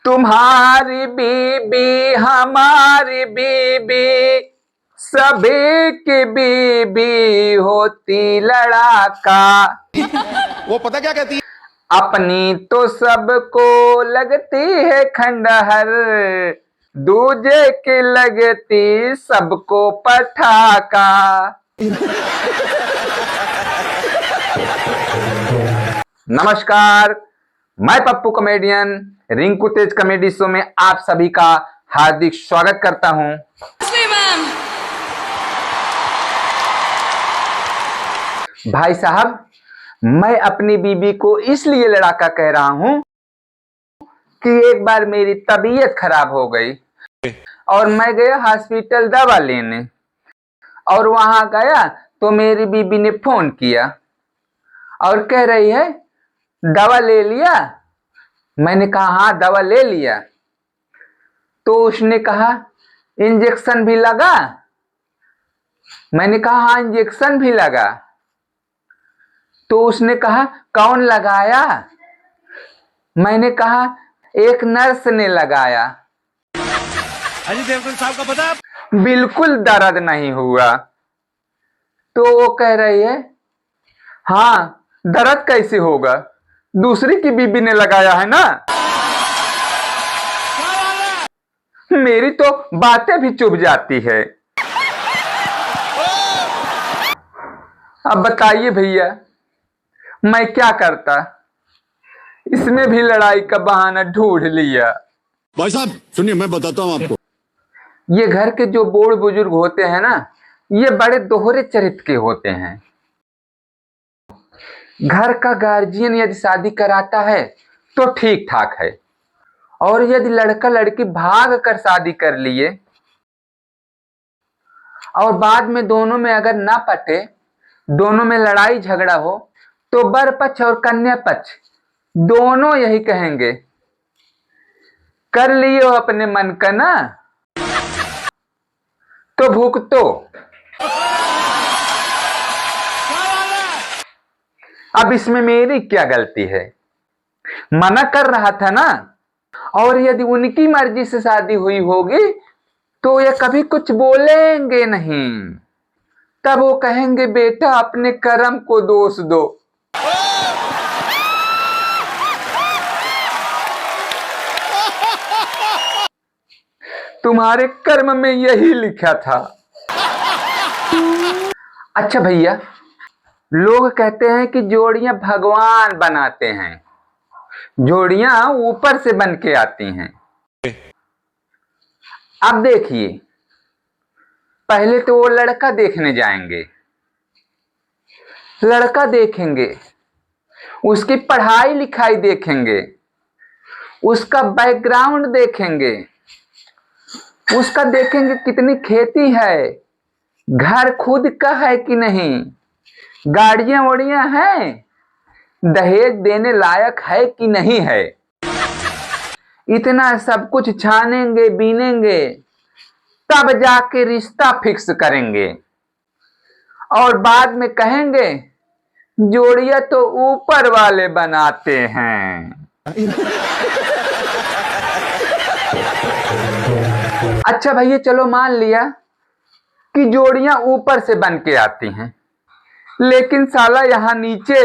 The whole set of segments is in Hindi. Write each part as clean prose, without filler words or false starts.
तुम्हारी बीबी हमारी बीबी सभी की बीबी होती लड़ाका। वो पता क्या कहती है? अपनी तो सबको लगती है खंडहर, दूजे की लगती सबको पटाखा। नमस्कार, मैं पप्पू कॉमेडियन रिंकू तेज कॉमेडी शो में आप सभी का हार्दिक स्वागत करता हूं। भाई साहब, मैं अपनी बीबी को इसलिए लड़ाका कह रहा हूं कि एक बार मेरी तबीयत खराब हो गई और मैं गया हॉस्पिटल दवा लेने, और वहां गया तो मेरी बीबी ने फोन किया और कह रही है दवा ले लिया। मैंने कहा हाँ दवा ले लिया। तो उसने कहा इंजेक्शन भी लगा। मैंने कहा हाँ इंजेक्शन भी लगा। तो उसने कहा कौन लगाया? मैंने कहा एक नर्स ने लगाया। अजय देवगन साहब का पता? बिल्कुल दर्द नहीं हुआ। तो वो कह रही है हाँ दर्द कैसे होगा, दूसरी की बीबी ने लगाया है ना। मेरी तो बातें भी चुभ जाती है। अब बताइए भैया मैं क्या करता, इसमें भी लड़ाई का बहाना ढूंढ लिया। भाई साहब सुनिए, मैं बताता हूँ आपको। ये घर के जो बूढ़ बुजुर्ग होते हैं ना, ये बड़े दोहरे चरित्र के होते हैं। घर का गार्जियन यदि शादी कराता है तो ठीक ठाक है, और यदि लड़का लड़की भाग कर शादी कर लिए और बाद में दोनों में अगर ना पटे, दोनों में लड़ाई झगड़ा हो, तो वर पक्ष और कन्या पक्ष दोनों यही कहेंगे कर लिए हो अपने मन का ना, तो भुगतो। अब इसमें मेरी क्या गलती है? मना कर रहा था ना। और यदि उनकी मर्जी से शादी हुई होगी तो ये कभी कुछ बोलेंगे नहीं। तब वो कहेंगे बेटा अपने कर्म को दोष दो। तुम्हारे कर्म में यही लिखा था। अच्छा भैया, लोग कहते हैं कि जोड़ियां भगवान बनाते हैं, जोड़ियां ऊपर से बन के आती हैं। अब देखिए, पहले तो वो लड़का देखने जाएंगे, लड़का देखेंगे, उसकी पढ़ाई लिखाई देखेंगे, उसका बैकग्राउंड देखेंगे, उसका देखेंगे कितनी खेती है, घर खुद का है कि नहीं, गाड़ियां वाड़ियां हैं, दहेज देने लायक है कि नहीं है। इतना सब कुछ छानेंगे बीनेंगे, तब जाके रिश्ता फिक्स करेंगे। और बाद में कहेंगे जोड़ियां तो ऊपर वाले बनाते हैं। अच्छा भैया चलो मान लिया कि जोड़ियां ऊपर से बन के आती हैं, लेकिन साला यहां नीचे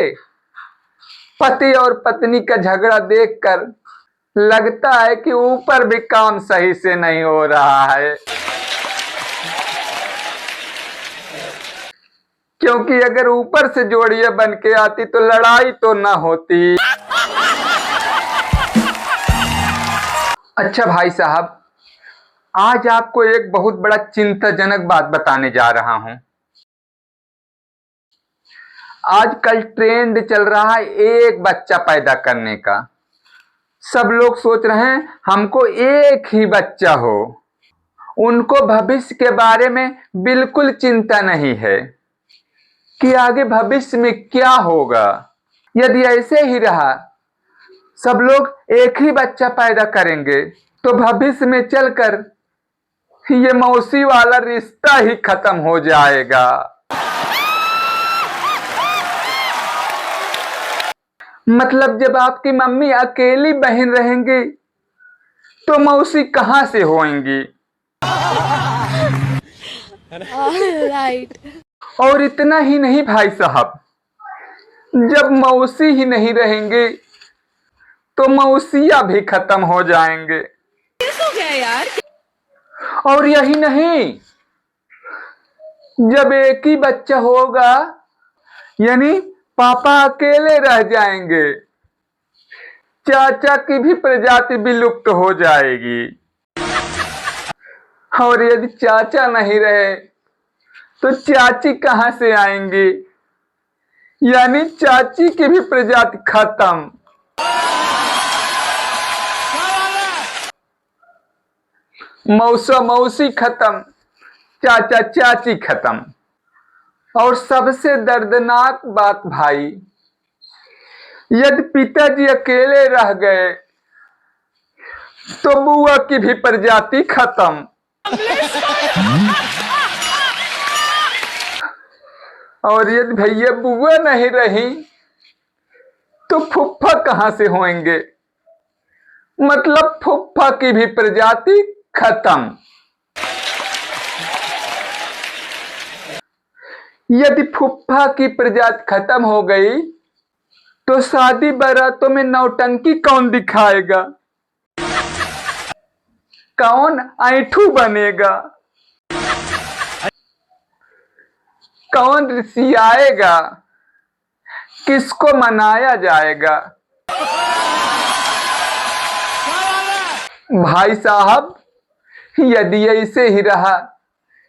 पति और पत्नी का झगड़ा देखकर लगता है कि ऊपर भी काम सही से नहीं हो रहा है। क्योंकि अगर ऊपर से जोड़ियां बन के आती तो लड़ाई तो ना होती। अच्छा भाई साहब, आज आपको एक बहुत बड़ा चिंताजनक बात बताने जा रहा हूं। आजकल ट्रेंड चल रहा है एक बच्चा पैदा करने का। सब लोग सोच रहे हैं हमको एक ही बच्चा हो। उनको भविष्य के बारे में बिल्कुल चिंता नहीं है कि आगे भविष्य में क्या होगा। यदि ऐसे ही रहा, सब लोग एक ही बच्चा पैदा करेंगे, तो भविष्य में चलकर ये मौसी वाला रिश्ता ही खत्म हो जाएगा। मतलब जब आपकी मम्मी अकेली बहन रहेंगी तो मौसी कहाँ से होंगी। राइट। और इतना ही नहीं भाई साहब, जब मौसी ही नहीं रहेंगे तो मौसिया भी खत्म हो जाएंगे। हो गया यार। और यही नहीं, जब एक ही बच्चा होगा यानी पापा अकेले रह जाएंगे, चाचा की भी प्रजाति विलुप्त हो जाएगी। और यदि चाचा नहीं रहे तो चाची कहां से आएंगी, यानी चाची की भी प्रजाति खत्म। मौसा मौसी खत्म, चाचा चाची खत्म। और सबसे दर्दनाक बात भाई, यदि पिताजी अकेले रह गए तो बुआ की भी प्रजाति खत्म। और यदि भैया बुआ नहीं रही तो फुफ्फा कहां से होंगे, मतलब फुफ्फा की भी प्रजाति खत्म। यदि फुफ्फा की प्रजाति खत्म हो गई तो शादी बारातों में नौटंकी कौन दिखाएगा, कौन ऐठू बनेगा, कौन रिसियाएगा, किसको मनाया जाएगा। भाई साहब, यदि ऐसे ही रहा,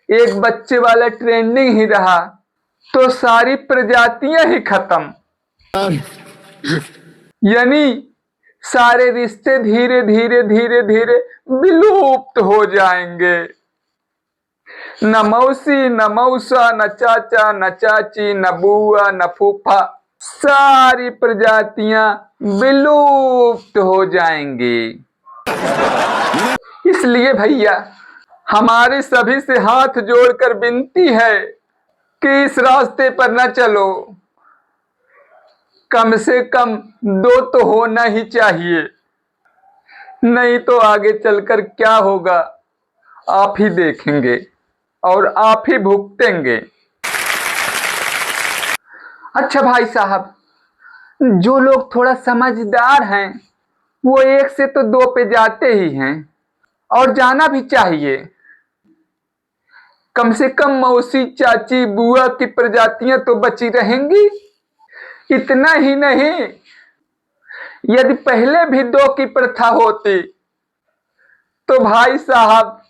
एक बच्चे वाला ट्रेंडिंग ही रहा, तो सारी प्रजातियां ही खत्म, यानी सारे रिश्ते धीरे धीरे धीरे धीरे विलुप्त हो जाएंगे। न मौसी, न मौसा, न चाचा, न चाची, न बुआ, न फूफा, सारी प्रजातियां विलुप्त हो जाएंगी। इसलिए भैया, हमारे सभी से हाथ जोड़कर विनती है कि इस रास्ते पर न चलो। कम से कम 2 तो होना ही चाहिए, नहीं तो आगे चलकर क्या होगा आप ही देखेंगे और आप ही भुगतेंगे। अच्छा भाई साहब, जो लोग थोड़ा समझदार हैं वो 1 से तो 2 पे जाते ही हैं, और जाना भी चाहिए। कम से कम मौसी, चाची, बुआ की प्रजातियां तो बची रहेंगी। इतना ही नहीं, यदि पहले भी 2 की प्रथा होती तो भाई साहब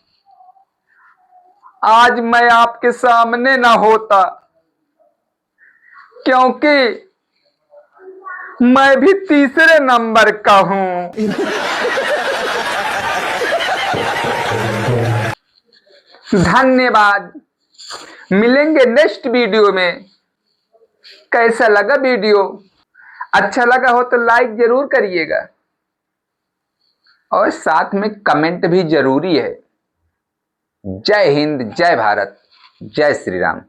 आज मैं आपके सामने ना होता, क्योंकि मैं भी तीसरे नंबर का हूं। धन्यवाद, मिलेंगे नेक्स्ट वीडियो में। कैसा लगा वीडियो? अच्छा लगा हो तो लाइक जरूर करिएगा, और साथ में कमेंट भी जरूरी है। जय हिंद, जय भारत, जय श्री राम।